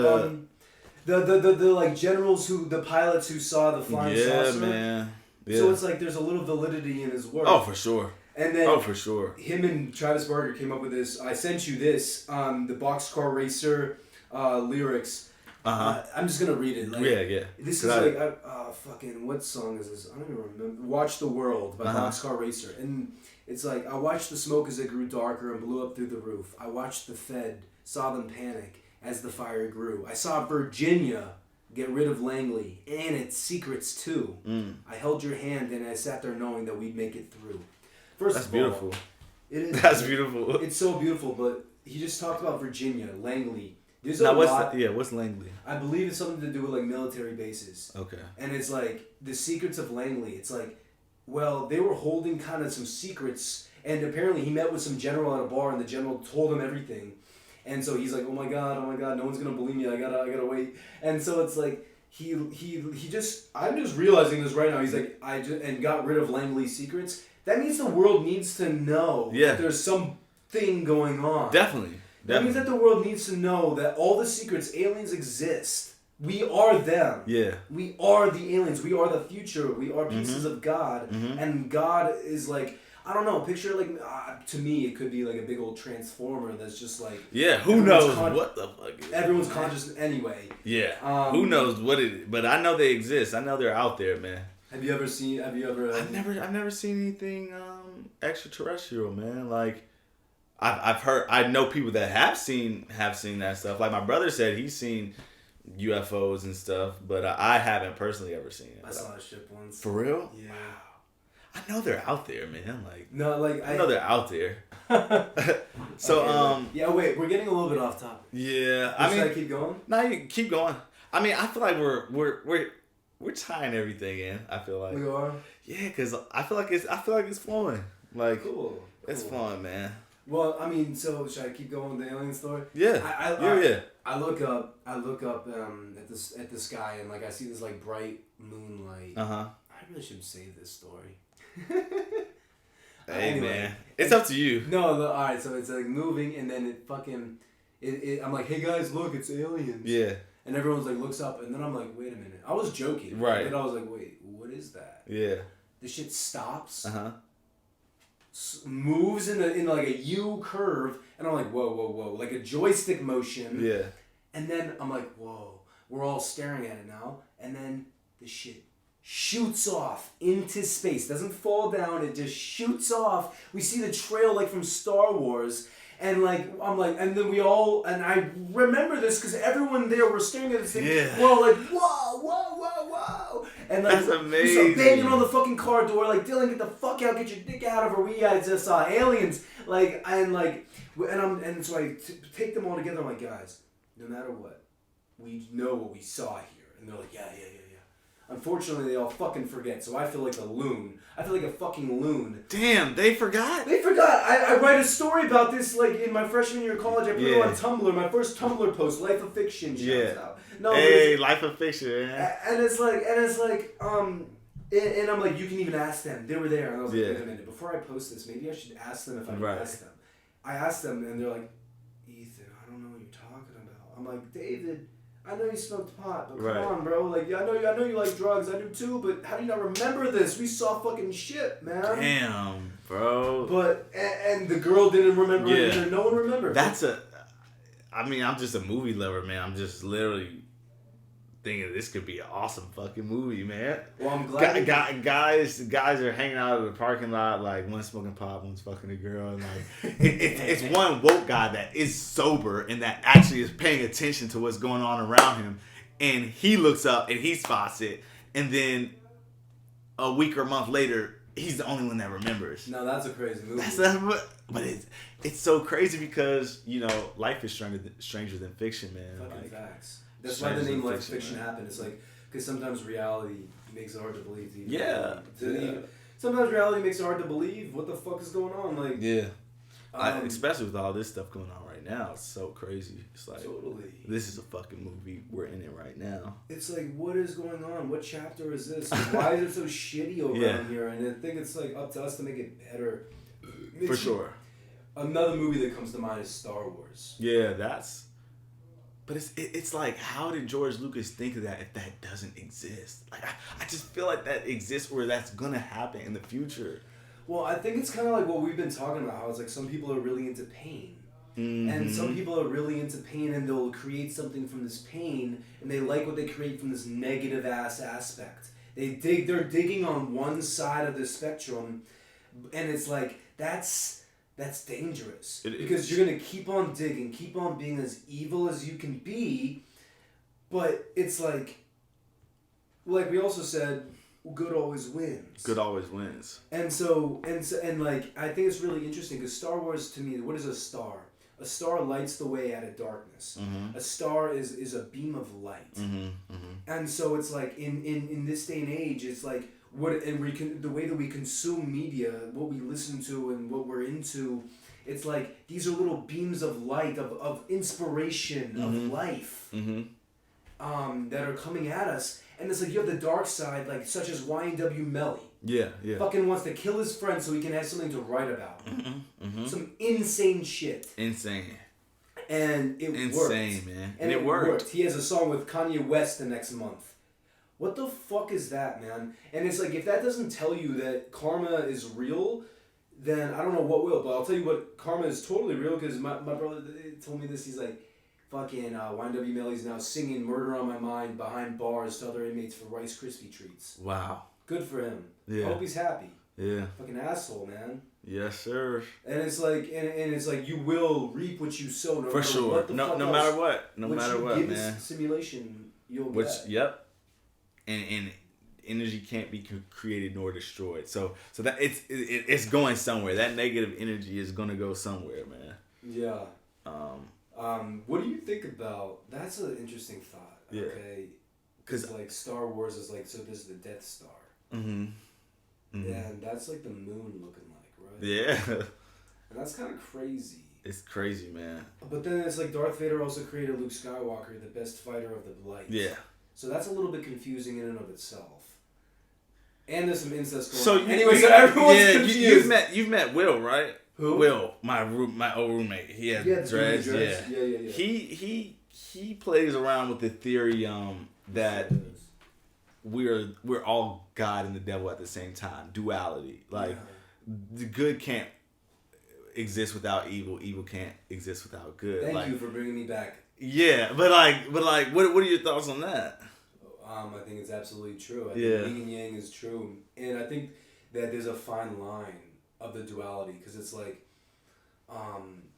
the like generals the pilots who saw the flying saucer. Man. Yeah. So it's like there's a little validity in his work. Oh, for sure. And then for sure. Him and Travis Barker came up with this. I sent you this, the Boxcar Racer lyrics. I'm just gonna read it. Like, yeah. This is fucking, what song is this? I don't even remember. Watch the World by Boxcar Racer. And it's like, I watched the smoke as it grew darker and blew up through the roof. I watched the Fed, saw them panic as the fire grew. I saw Virginia get rid of Langley and its secrets too. I held your hand and I sat there knowing that we'd make it through. That's beautiful. It is. That's beautiful. It's so beautiful, but he just talked about Virginia, Langley. There's what's Langley? I believe it's something to do with like military bases. Okay. And it's like the secrets of Langley. It's like, well, they were holding kind of some secrets, and apparently he met with some general at a bar, and the general told him everything. And so he's like, oh my god, no one's gonna believe me. I gotta wait. And so it's like I'm just realizing this right now. He's like, and got rid of Langley's secrets. That means the world needs to know that there's something going on. Definitely. That means that the world needs to know that all the secrets, aliens exist. We are them. Yeah. We are the aliens. We are the future. We are pieces of God. And God is like, I don't know, picture like, to me, it could be like a big old transformer that's just like... Yeah, who knows what the fuck is everyone's conscious anyway. Yeah, who knows what it is. But I know they exist. I know they're out there, man. Have you ever... I've never seen anything extraterrestrial, man. Like, I've heard... I know people that have seen that stuff. Like, my brother said he's seen UFOs and stuff, but I haven't personally ever seen it. I saw a ship once. For real? Yeah. Wow. I know they're out there, man. Like, no, like I know they're out there. So, okay, yeah. Wait, we're getting a little bit off topic. Yeah, Should I keep going? No, you keep going. I mean, I feel like we're tying everything in. I feel like we are. Yeah, because I feel like it's flowing. Like, cool. It's flowing, man. Well, I mean, so should I keep going with the alien story? Yeah. I look up at the sky and like I see this like bright moonlight. I really shouldn't say this story. Hey, anyway, man, it's up to you. No, all right. So it's like moving, and then I'm like, hey guys, look, it's aliens. Yeah. And everyone's like looks up, and then I'm like, wait a minute. I was joking, right? And I was like, wait, what is that? Yeah. The shit stops. Moves in like a U curve, and I'm like, whoa, like a joystick motion. Yeah. And then I'm like, whoa, we're all staring at it now, and then the shit shoots off into space. Doesn't fall down, it just shoots off. We see the trail like from Star Wars, and like I'm like, and then we all, and I remember this because everyone there were staring at this thing. Yeah. We're all like, whoa, and like that's amazing. We start banging on the fucking car door, like, Dylan, get the fuck out, get your dick out of her. We just saw aliens, like, and so I take them all together. I'm like, guys, no matter what, we know what we saw here, and they're like, yeah. Unfortunately, they all fucking forget, so I feel like a loon. I feel like a fucking loon. Damn, they forgot? They forgot. I write a story about this, like, in my freshman year of college. I put it on Tumblr, my first Tumblr post, Life of Fiction, shouts out. No, hey, Life of Fiction, man. And it's like, and I'm like, you can even ask them. They were there, and I was like, wait a minute, before I post this, maybe I should ask them if I can ask them. I asked them, and they're like, Ethan, I don't know what you're talking about. I'm like, David, I know you smoked pot, but come on, bro. Like, I know you like drugs. I do too, but how do you not remember this? We saw fucking shit, man. Damn, bro. But and the girl didn't remember it either. No one remembered. I'm just a movie lover, man. I'm just literally thinking this could be an awesome fucking movie, man. Well, I'm glad. Guys are hanging out in the parking lot, like one's smoking pot, one's fucking a girl, and like it's one woke guy that is sober and that actually is paying attention to what's going on around him, and he looks up and he spots it, and then a week or a month later, he's the only one that remembers. No, that's a crazy movie. But it's so crazy because, you know, life is stranger than fiction, man. Fucking facts. That's why the name Life Fiction happened. It's like, because sometimes reality makes it hard to believe. Sometimes reality makes it hard to believe. What the fuck is going on? Like, especially with all this stuff going on right now. It's so crazy. It's like, totally. This is a fucking movie. We're in it right now. It's like, what is going on? What chapter is this? Why is it so shitty around here? And I think it's like up to us to make it better. For sure. Another movie that comes to mind is Star Wars. Yeah, but it's like, how did George Lucas think of that if that doesn't exist? Like, I just feel like that exists or that's gonna happen in the future. Well, I think it's kind of like what we've been talking about, how it's like some people are really into pain. And some people are really into pain and they'll create something from this pain and they like what they create from this negative ass aspect. They're digging on one side of the spectrum, and it's like, that's dangerous. Because you're going to keep on digging, keep on being as evil as you can be, but it's like we also said, good always wins. Good always wins. And like, I think it's really interesting because Star Wars, to me, what is a star? A star lights the way out of darkness. A star is a beam of light. And so it's like, in this day and age, it's like, the way that we consume media, what we listen to and what we're into, it's like these are little beams of light, of inspiration, of life, that are coming at us. And it's like you have the dark side, like such as Y&W Melly. Yeah. Fucking wants to kill his friend so he can have something to write about. Some insane shit. Insane. And it insane, worked. man. And it worked. He has a song with Kanye West the next month. What the fuck is that, man? And it's like, if that doesn't tell you that karma is real, then I don't know what will. But I'll tell you what, karma is totally real, because my brother told me this. He's like, fucking YNW Melly's now singing Murder on My Mind behind bars to other inmates for Rice Krispie treats. Wow. Good for him. Yeah. I hope he's happy. Yeah. Fucking asshole, man. Yes, sir. And it's like, and it's like, you will reap what you sow. No For matter sure. What the No fuck matter else. what. No matter what, give man. This simulation, you'll Which, get. yep. And energy can't be created nor destroyed. So that it's going somewhere. That negative energy is gonna go somewhere, man. Yeah. What do you think about? That's an interesting thought. Yeah. Okay. Because like Star Wars is like, so this is the Death Star. Mm-hmm. Mm-hmm. Yeah, and that's like the moon looking like, right? Yeah. And that's kind of crazy. It's crazy, man. But then it's like Darth Vader also created Luke Skywalker, the best fighter of the light. Yeah. So that's a little bit confusing in and of itself. And there's some incest going So on. Anyway, so everyone's confused. You've met Will, right? Who? Will, my old roommate. He has dreads. Yeah. He plays around with the theory that we're all God and the devil at the same time. Duality. Like the good can't exist without evil. Evil can't exist without good. Thank you for bringing me back. Yeah, but what are your thoughts on that? I think it's absolutely true. I think yin and yang is true, and I think that there's a fine line of the duality, because it's like,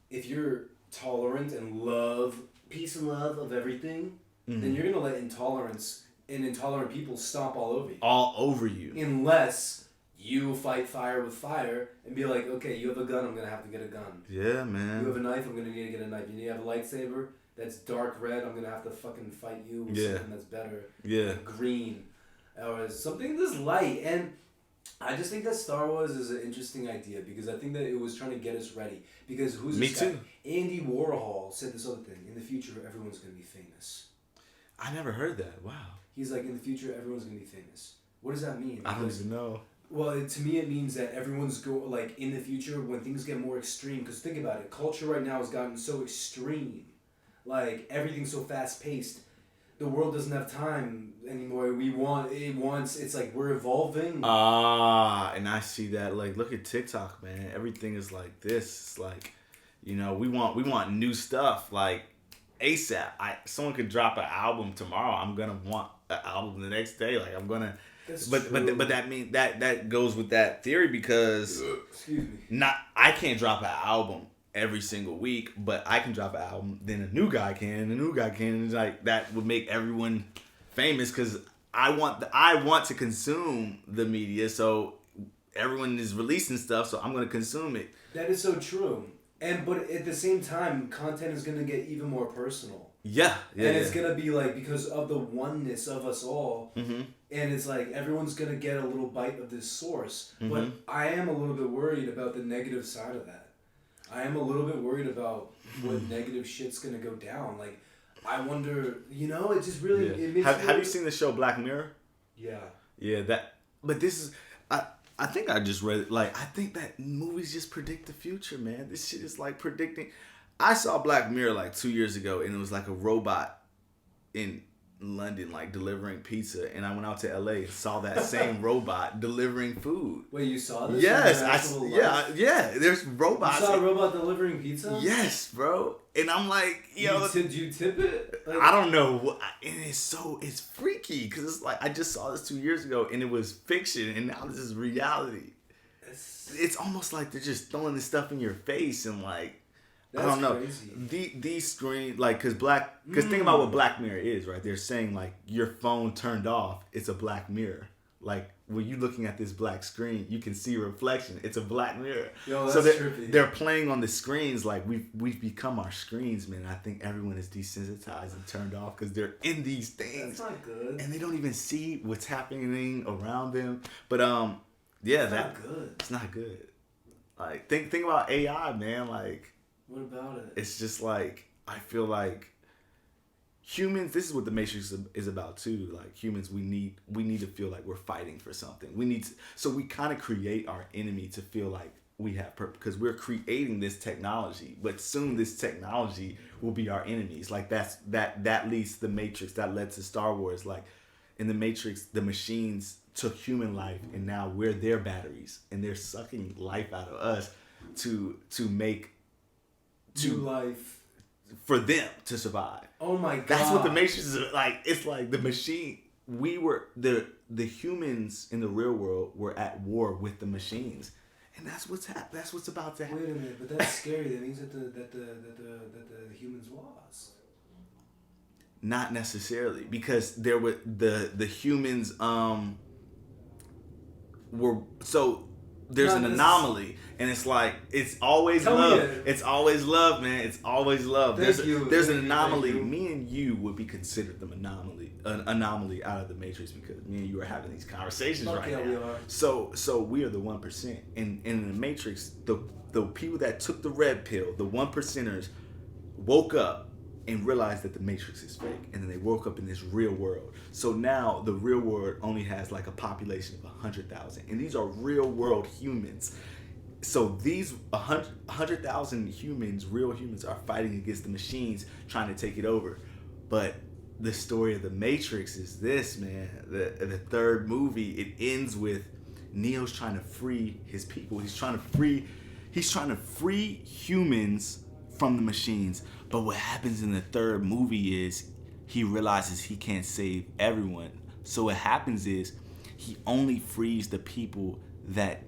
if you're tolerant and love, peace and love of everything, then you're gonna let intolerance and intolerant people stomp all over you. All over you. Unless you fight fire with fire and be like, okay, you have a gun, I'm gonna have to get a gun. Yeah, man. You have a knife, I'm gonna need to get a knife. You have a lightsaber that's dark red, I'm gonna have to fucking fight you with something that's better. Yeah. Like green. Or something this light. And I just think that Star Wars is an interesting idea, because I think that it was trying to get us ready. Because who's Me this guy? too. Andy Warhol said this other thing. In the future, everyone's gonna be famous. I never heard that. Wow. He's like, in the future, everyone's gonna be famous. What does that mean? I don't even know. Well, to me, it means that everyone's like in the future when things get more extreme. Because think about it, culture right now has gotten so extreme, like everything's so fast paced. The world doesn't have time anymore. It's like we're evolving. And I see that. Like, look at TikTok, man. Everything is like this. It's like, we want new stuff like ASAP. Someone could drop an album tomorrow. I'm gonna want an album the next day. Like I'm gonna. That's but true. that means that goes with that theory, because Excuse me. I can't drop an album every single week, but I can drop an album, then a new guy can, and a new guy can, and it's like that would make everyone famous, because I want to consume the media, so everyone is releasing stuff, so I'm gonna consume it. That is so true. But at the same time, content is gonna get even more personal. Yeah. And it's gonna be like, because of the oneness of us all, Mm-hmm. and it's like everyone's gonna get a little bite of this source. Mm-hmm. But I am a little bit worried about the negative side of that. I am a little bit worried about what negative shit's gonna go down. Like, I wonder, it just really... Yeah. It makes Have you seen the show Black Mirror? Yeah. Yeah, but this is... I think I just read it. Like, I think that movies just predict the future, man. This shit is like predicting... I saw Black Mirror like 2 years ago, and it was like a robot in London, like delivering pizza, and I went out to LA and saw that same robot delivering food. Wait, you saw this? Yes, yeah. There's robots. You saw a robot delivering pizza? Yes, bro. And I'm like, Did you tip it? Like, I don't know. And it's freaky, because it's like, I just saw this 2 years ago, and it was fiction, and now this is reality. It's almost like they're just throwing this stuff in your face, and like, I don't know. Crazy. These screen, like, because think about what Black Mirror is, right? They're saying like your phone turned off, it's a black mirror. Like, when you looking at this black screen, you can see a reflection. It's a black mirror. Yo, so that's trippy. They're playing on the screens like we've become our screens, man. I think everyone is desensitized and turned off because they're in these things. That's not good. And they don't even see what's happening around them. But It's not good. It's not good. Like, think about AI, man. Like, what about it? It's just like, I feel like humans, this is what the Matrix is about too. Like, humans, we need to feel like we're fighting for something. So we kind of create our enemy to feel like we have purpose because we're creating this technology, but soon this technology will be our enemies. Like that leads to the Matrix, that led to Star Wars. Like in the Matrix, the machines took human life, and now we're their batteries, and they're sucking life out of us to make new life for them to survive. Oh my god, that's what the Matrix is like. It's like the machine. We were the humans in the real world were at war with the machines. And that's what's about to happen. Wait a minute, but that's scary. That means that the humans lost. Not necessarily, because there were the humans were so there's an anomaly, and it's like it's always love. It's always love, man. It's always love. There's an anomaly. Me and you would be considered the anomaly out of the Matrix because me and you are having these conversations right now. We are. So we are the 1%. And in the Matrix, the people that took the red pill, the 1%ers, woke up and realized that the Matrix is fake, and then they woke up in this real world. So now the real world only has like a population of 100,000, and these are real world humans. So these 100,000 humans, real humans, are fighting against the machines trying to take it over. But the story of the Matrix is this, man. The third movie, it ends with Neo's trying to free his people. He's trying to free humans from the machines. But what happens in the third movie is he realizes he can't save everyone. So what happens is he only frees the people that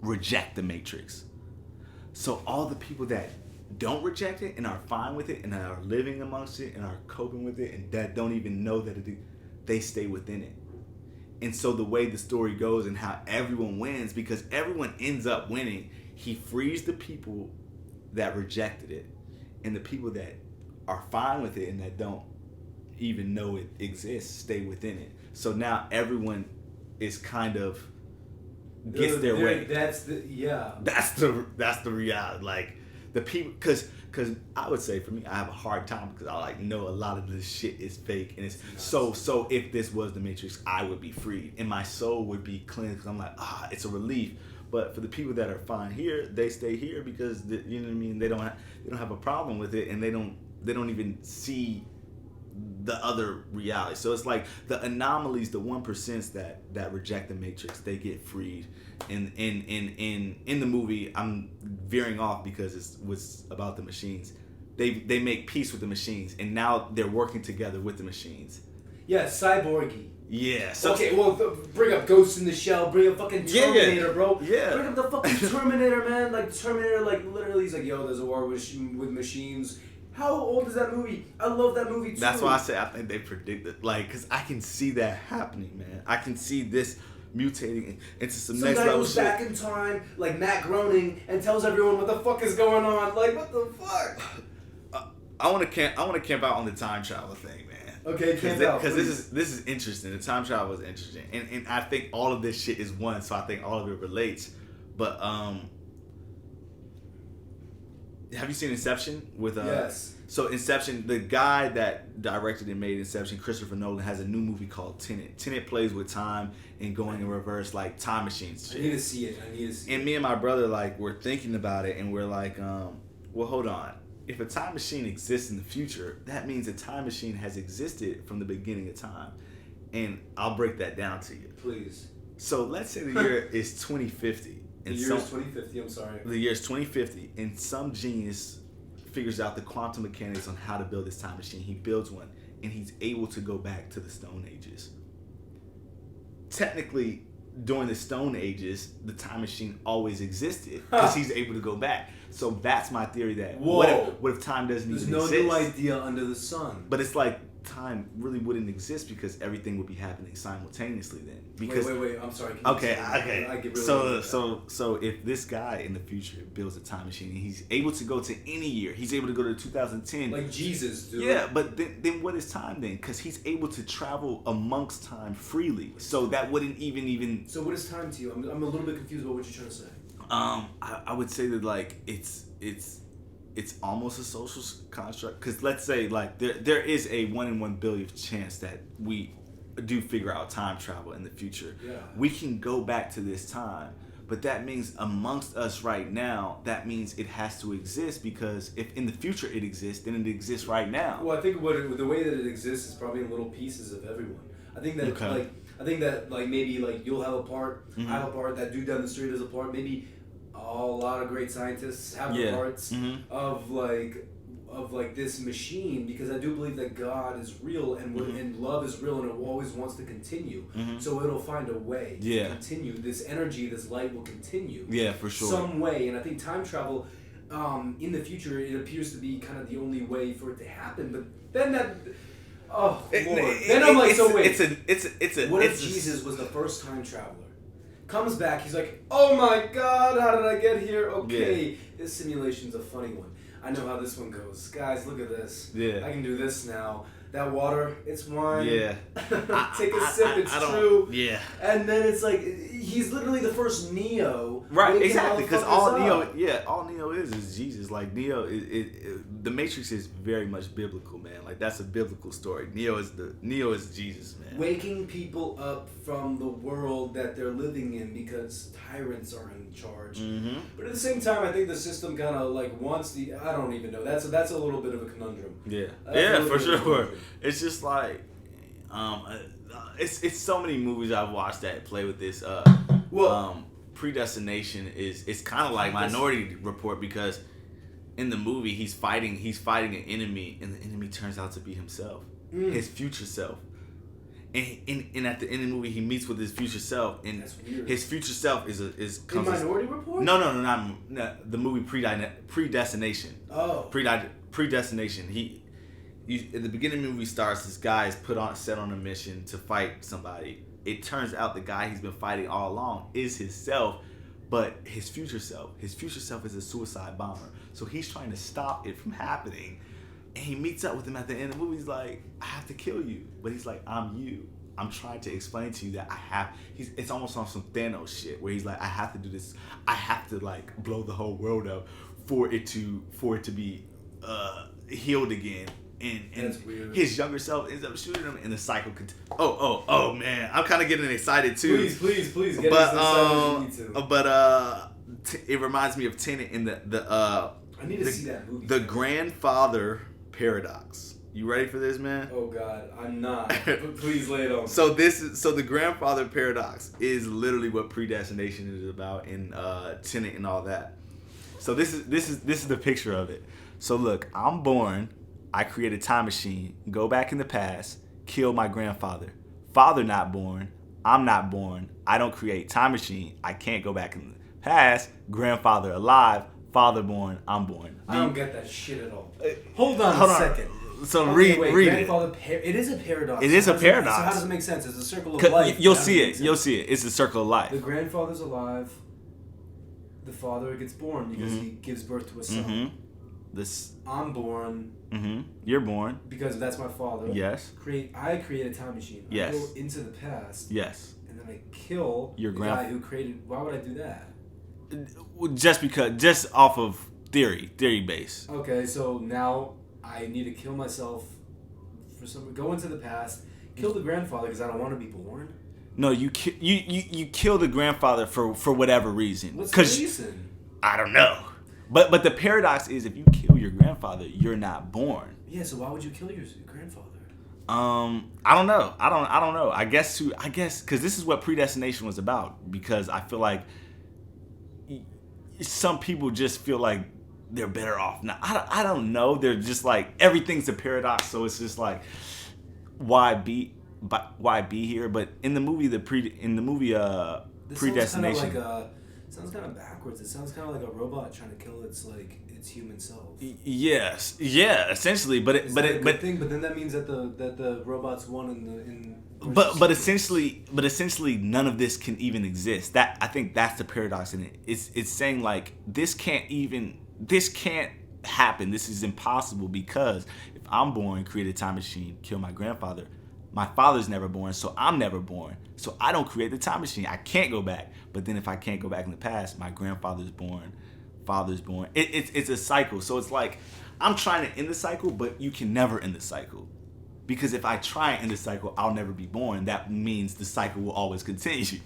reject the Matrix. So all the people that don't reject it and are fine with it and are living amongst it and are coping with it and that don't even know that they stay within it. And so the way the story goes and how everyone wins, because everyone ends up winning, he frees the people that rejected it, and the people that are fine with it and that don't even know it exists stay within it. So now everyone is kind of gets their way. That's the reality. Like the people, because I would say for me, I have a hard time because I like know a lot of this shit is fake, and it's so if this was the Matrix, I would be freed and my soul would be cleansed. Because I'm like, it's a relief. But for the people that are fine here, they stay here because you know what I mean. They don't have a problem with it, and they don't even see the other reality. So it's like the anomalies, the 1% that reject the Matrix, they get freed. In the movie, I'm veering off because it was about the machines. They make peace with the machines, and now they're working together with the machines. Yeah, cyborgy. Yeah. So okay, well, bring up Ghost in the Shell. Bring up fucking Terminator, bro. Yeah. Bring up the fucking Terminator, man. Like Terminator, like literally, he's like, yo, there's a war with machines. How old is that movie? I love that movie too. That's why I say I think they predicted, like, because I can see that happening, man. I can see this mutating into some next level shit. Some guy goes back in time, like Matt Groening, and tells everyone what the fuck is going on. Like, what the fuck? I want to camp out on the time travel thing, man. Okay, camp out. Because this is interesting. The time travel is interesting, and I think all of this shit is one. So I think all of it relates. But have you seen Inception with Yes. So Inception, the guy that directed and made Inception, Christopher Nolan, has a new movie called Tenet. Tenet plays with time and going in reverse, like time machines. I need to see it. And me and my brother, like, we're thinking about it, and we're like, well, hold on. If a time machine exists in the future, that means a time machine has existed from the beginning of time. And I'll break that down to you. Please. So let's say the year is 2050. The year is 2050, I'm sorry. The year is 2050, and some genius figures out the quantum mechanics on how to build this time machine. He builds one, and he's able to go back to the Stone Ages. Technically, during the Stone Ages, the time machine always existed because he's able to go back. So that's my theory that what if time doesn't even exist? There's no new idea under the sun. But it's like time really wouldn't exist because everything would be happening simultaneously then. Because wait, I'm sorry. Okay. I get really So if this guy in the future builds a time machine and he's able to go to any year, he's able to go to 2010. Like Jesus, dude. Yeah, but then what is time then? Because he's able to travel amongst time freely. So that wouldn't even. So what is time to you? I'm a little bit confused about what you're trying to say. I would say that like it's almost a social construct, because let's say like there is a 1 in 1 billion chance that we do figure out time travel in the future. Yeah. We can go back to this time, But that means amongst us right now, that means it has to exist, because if in the future it exists, then it exists right now. Well, I think the way that it exists is probably in little pieces of everyone. I think that maybe like you'll have a part, I have a part, that dude down the street has a part, maybe a lot of great scientists have the parts of this machine, because I do believe that God is real and love is real, and it always wants to continue. So it'll find a way to continue. This energy, this light will continue. Yeah, for sure. Some way. And I think time travel, in the future, it appears to be kind of the only way for it to happen. But then that... Oh, Lord. Then I'm like, so wait. What if Jesus was the first time traveler? Comes back, he's like, oh my God, how did I get here? Okay, this simulation's a funny one. I know how this one goes. Guys, look at this. Yeah. I can do this now. That water, it's wine. Yeah. Take a sip, it's true. Yeah. And then it's like, he's literally the first Neo. Right, exactly. Because all Neo is Jesus. Like, Neo, the Matrix is very much biblical, man. Like, that's a biblical story. Neo is Jesus, man. Waking people up from the world that they're living in because tyrants are in charge. But at the same time, I think the system kind of like wants I don't even know. That's a little bit of a conundrum. Yeah, for sure. It's just like, it's so many movies I've watched that play with this. Predestination it's kind of like Minority Report, because in the movie he's fighting an enemy, and the enemy turns out to be himself, his future self. And at the end of the movie, he meets with his future self, and his future self is in Minority Report. No, not the movie Predestination. Oh, Predestination. At the beginning of the movie starts, this guy is set on a mission to fight somebody. It turns out the guy he's been fighting all along is himself, but his future self is a suicide bomber. So he's trying to stop it from happening. And he meets up with him at the end of the movie. He's like, I have to kill you. But he's like, I'm you. I'm trying to explain to you that it's almost on some Thanos shit, where he's like, I have to do this. I have to like blow the whole world up for it to be healed again. And his younger self ends up shooting him, and the cycle oh man, I'm kind of getting excited too. Please get as excited as you need to. But it reminds me of Tenet in I need to see that movie. The grandfather paradox. You ready for this, man? Oh God, I'm not. But please lay it on. So the grandfather paradox is literally what predestination is about in Tenet and all that. So this is the picture of it. So look, I'm born. I create a time machine, go back in the past, kill my grandfather. Father not born, I'm not born. I don't create time machine. I can't go back in the past. Grandfather alive, father born, I'm born. I don't get that shit at all. Hold on a second. So read it. It is a paradox. It is a paradox. So how does it make sense? It's a circle of life. You'll see it. It's a circle of life. The grandfather's alive. The father gets born because he gives birth to a son. I'm born. You're born. Because that's my father. Yes. I create a time machine. Yes. I go into the past. Yes. And then I kill the guy who created... Why would I do that? Just off of theory base. Okay, so now I need to kill myself go into the past, kill the grandfather because I don't want to be born. No, you kill the grandfather for whatever reason. What's the reason? I don't know. But the paradox is, if you kill your grandfather, you're not born. Yeah, so why would you kill your grandfather? I don't know. I don't know. I guess because this is what predestination was about. Because I feel like some people just feel like they're better off now. I don't know. They're just like, everything's a paradox. So it's just like, why be here? But in the movie, predestination. Sounds kind of backwards. It sounds kind of like a robot trying to kill its human self. Yes, yeah, essentially. But then that means that the robots won But essentially, none of this can even exist. I think that's the paradox in it. It's saying like this can't happen. This is impossible, because if I'm born, create a time machine, kill my grandfather. My father's never born, so I'm never born. So I don't create the time machine. I can't go back. But then if I can't go back in the past, my grandfather's born, father's born. It's a cycle. So it's like, I'm trying to end the cycle, but you can never end the cycle. Because if I try and end the cycle, I'll never be born. That means the cycle will always continue.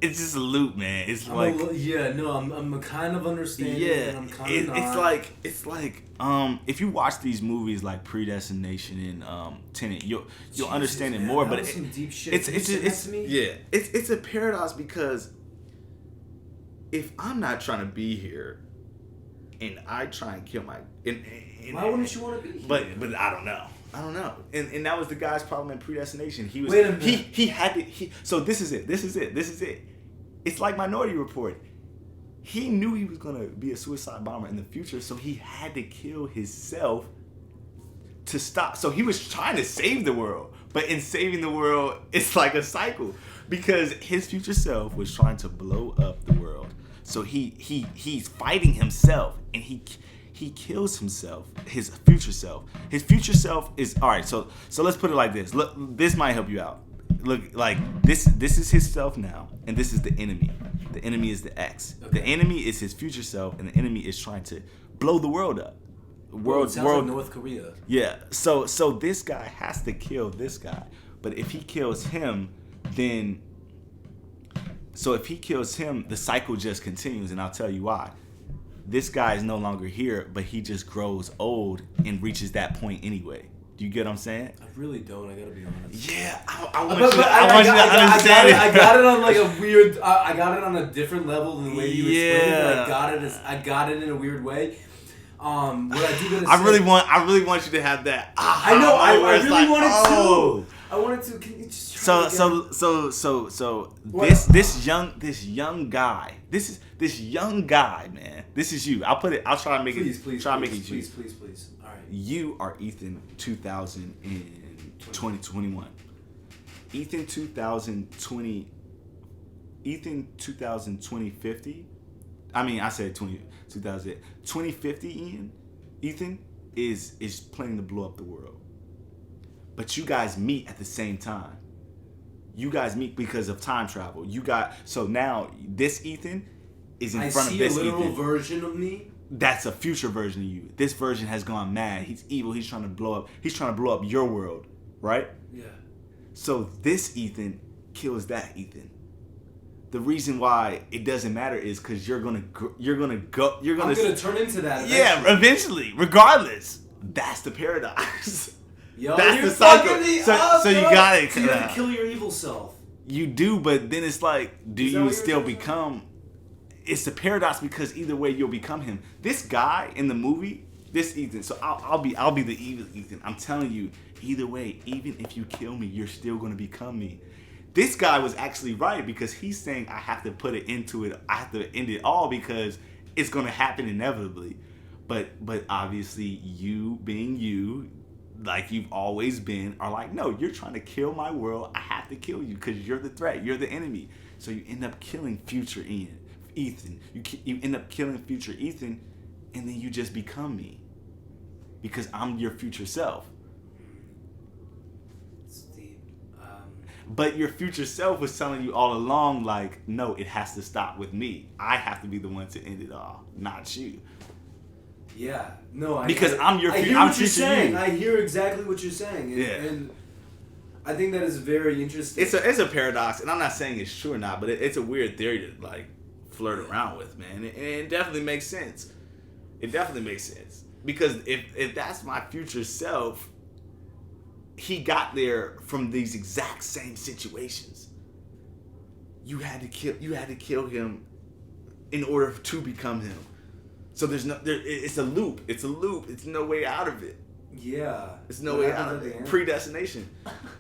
it's just a loop, man. It's I'm kind of understanding. Yeah, And I'm kind of not. It's like if you watch these movies like Predestination and Tenet, you'll understand it more. But some deep shit. It's a paradox because if I'm not trying to be here, and I try and kill why wouldn't you want to be here? But I don't know. And that was the guy's problem in Predestination. He was Wait a minute. he had to so this is it. It's like Minority Report. He knew he was gonna be a suicide bomber in the future, so he had to kill himself to stop. So he was trying to save the world, but in saving the world, it's like a cycle because his future self was trying to blow up the world. So he's fighting himself, and he kills himself, his future self. His future self is all right. So let's put it like this. Look, this might help you out. Look, like this is his self now, and this is the enemy. The enemy is the X. Okay. The enemy is his future self, and the enemy is trying to blow the world up. It sounds like North Korea. Yeah. So this guy has to kill this guy, but if he kills him, then. So if he kills him, the cycle just continues, and I'll tell you why. This guy is no longer here, but he just grows old and reaches that point anyway. Do you get what I'm saying? I really don't. I gotta be honest. Yeah, I want you to understand it. I got it on like a weird. I got it on a different level than the way you explained it. I got it in a weird way. What I do gotta say, I really want you to have that. I know. I really wanted to. I wanted to. Can you just try this young guy, man. This is you. I'll try to make it. Please. All right. You are Ethan 2021. Ethan 2050. I mean, I said 2050. Ethan is planning to blow up the world. But you guys meet at the same time. You guys meet because of time travel. So now this Ethan is in front of this Ethan. I see a literal version of me. That's a future version of you. This version has gone mad. He's evil. He's trying to blow up your world, right? Yeah. So this Ethan kills that Ethan. The reason why it doesn't matter is because you're gonna turn into that. Eventually. Yeah, eventually, regardless. That's the paradox. Yo, that's the cycle. So you got it. So you have to kill your evil self. You do, but then it's like, do you still become? It's the paradox because either way you'll become him. This guy in the movie, this Ethan. So I'll be the evil Ethan. I'm telling you, either way, even if you kill me, you're still gonna become me. This guy was actually right because he's saying I have to put it into it. I have to end it all because it's gonna happen inevitably. But obviously you being you, like you've always been, are like, no, you're trying to kill my world. I have to kill you because you're the threat. You're the enemy. So you end up killing future Ethan. You end up killing future Ethan, and then you just become me because I'm your future self. But your future self was telling you all along, like, no, it has to stop with me. I have to be the one to end it all, not you. Yeah, no, I'm your future. I hear what you're saying. I hear exactly what you're saying. And I think that is very interesting. It's a paradox, and I'm not saying it's true or not, but it's a weird theory to like flirt around with, man. And it definitely makes sense. It definitely makes sense because if that's my future self. He got there from these exact same situations. You had to kill him in order to become him. So it's a loop. It's no way out of it. Yeah. It's no way out of it. Predestination.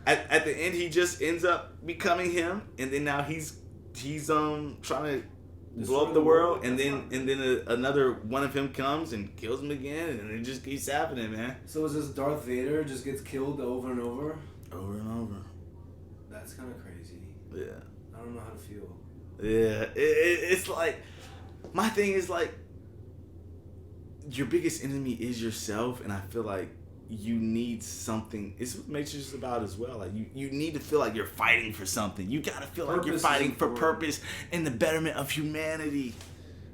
At the end, he just ends up becoming him, and then now he's trying to blow up the world, and then another one of him comes and kills him again, and it just keeps happening, man. So is this Darth Vader just gets killed over and over? Over and over. That's kind of crazy. Yeah. I don't know how to feel. Yeah, it's like, my thing is like, your biggest enemy is yourself, and I feel like you need something. It's what Matrix is about as well. Like you need to feel like you're fighting for something. You gotta feel like you're fighting for purpose and the betterment of humanity.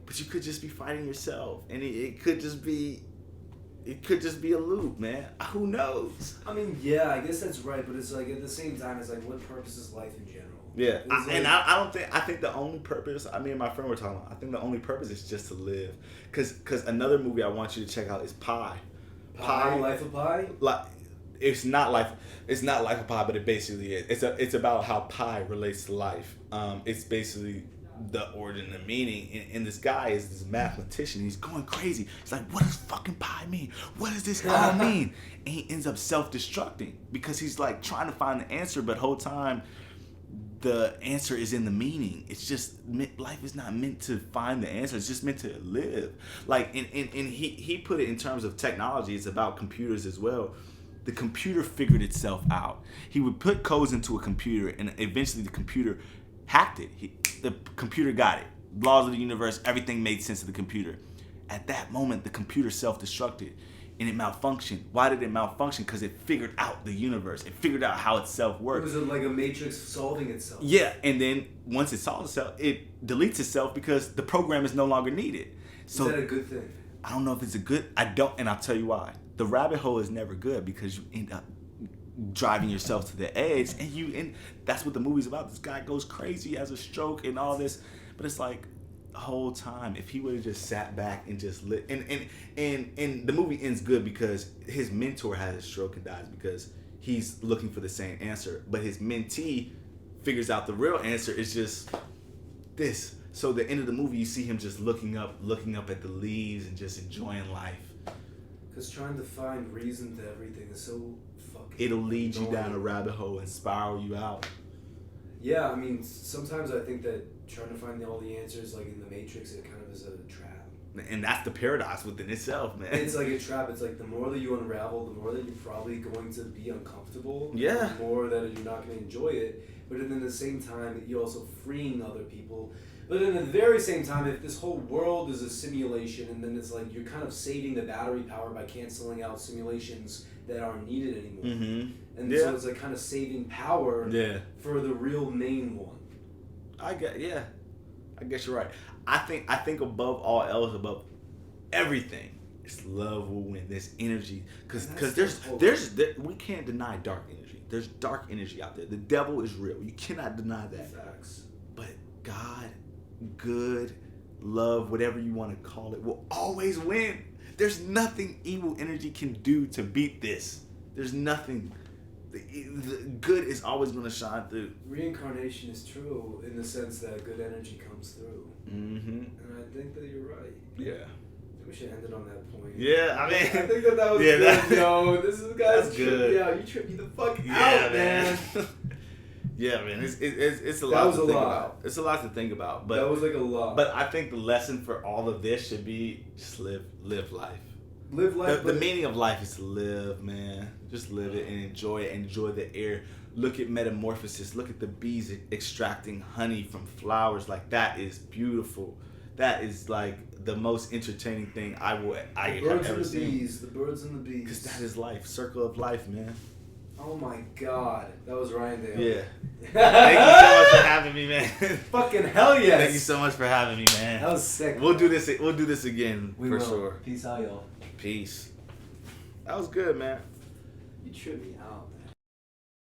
But you could just be fighting yourself, and it could just be it could just be a loop, man. Who knows? I mean, yeah, I guess that's right, but it's like at the same time, it's like, what purpose is life in general? Yeah, I don't think. I think the only purpose. I mean, and my friend were talking about. I think the only purpose is just to live. Cause another movie I want you to check out is Pi. Life of Pi. Like, it's not Life of Pi, but it basically is. It's about how pi relates to life. It's basically the origin and meaning. And this guy is this mathematician. He's going crazy. He's like, what does fucking pi mean? What does this all mean? And he ends up self-destructing because he's like trying to find the answer, but the whole time the answer is in the meaning. It's just, life is not meant to find the answer. It's just meant to live. Like, and he put it in terms of technology. It's about computers as well. The computer figured itself out. He would put codes into a computer, and eventually the computer hacked it. The computer got it. Laws of the universe, everything made sense to the computer. At that moment, the computer self-destructed, and it malfunctioned. Why did it malfunction? Because it figured out the universe. It figured out how itself worked. It was like a matrix solving itself. Yeah, and then once it solves itself, it deletes itself because the program is no longer needed. So, is that a good thing? I don't know if it's a good. I don't, and I'll tell you why. The rabbit hole is never good because you end up driving yourself to the edge, and that's what the movie's about. This guy goes crazy, has a stroke, and all this, but it's like the whole time, if he would have just sat back and just lit, and the movie ends good because his mentor has a stroke and dies because he's looking for the same answer, but his mentee figures out the real answer is just this. So the end of the movie, you see him just looking up at the leaves and just enjoying life. Because trying to find reason to everything is so fucking It'll lead you annoying. down a rabbit hole and spiral you out. Yeah, I mean, sometimes I think that trying to find all the answers, like in the Matrix, it kind of is a trap. And that's the paradox within itself, man. It's like a trap. It's like the more that you unravel, the more that you're probably going to be uncomfortable. Yeah. The more that you're not going to enjoy it. But then at the same time, you're also freeing other people. But then at the very same time, if this whole world is a simulation, and then it's like you're kind of saving the battery power by canceling out simulations that aren't needed anymore. Mm-hmm. And so it's like kind of saving power for the real main one. I guess you're right. I think above all else, above everything, it's love will win. This energy, because we can't deny dark energy. There's dark energy out there. The devil is real. You cannot deny that. Facts. But God, good, love, whatever you want to call it, will always win. There's nothing evil energy can do to beat this. There's nothing. The good is always going to shine through. Reincarnation is true in the sense that good energy comes through. Mm-hmm. And I think that you're right. Yeah. We should end it on that point. Yeah, I mean, I think that was good, yo. This is that's good. Yeah, you tripped me the fuck out, man. Yeah, man, it's a lot to think about. It's a lot to think about. But that was like a lot. But I think the lesson for all of this should be just live life. Live life. The meaning of life is to live, man. Just live it and enjoy it. Enjoy the air. Look at metamorphosis. Look at the bees extracting honey from flowers. Like, that is beautiful. That is like the most entertaining thing I have ever seen. The birds and the bees. Because that is life. Circle of life, man. Oh my God, that was Ryan Dale. Yeah. Thank you so much for having me, man. Fucking hell yes. Thank you so much for having me, man. That was sick. We'll do this again for sure. Peace out, y'all. Peace. That was good, man. You tripped me out.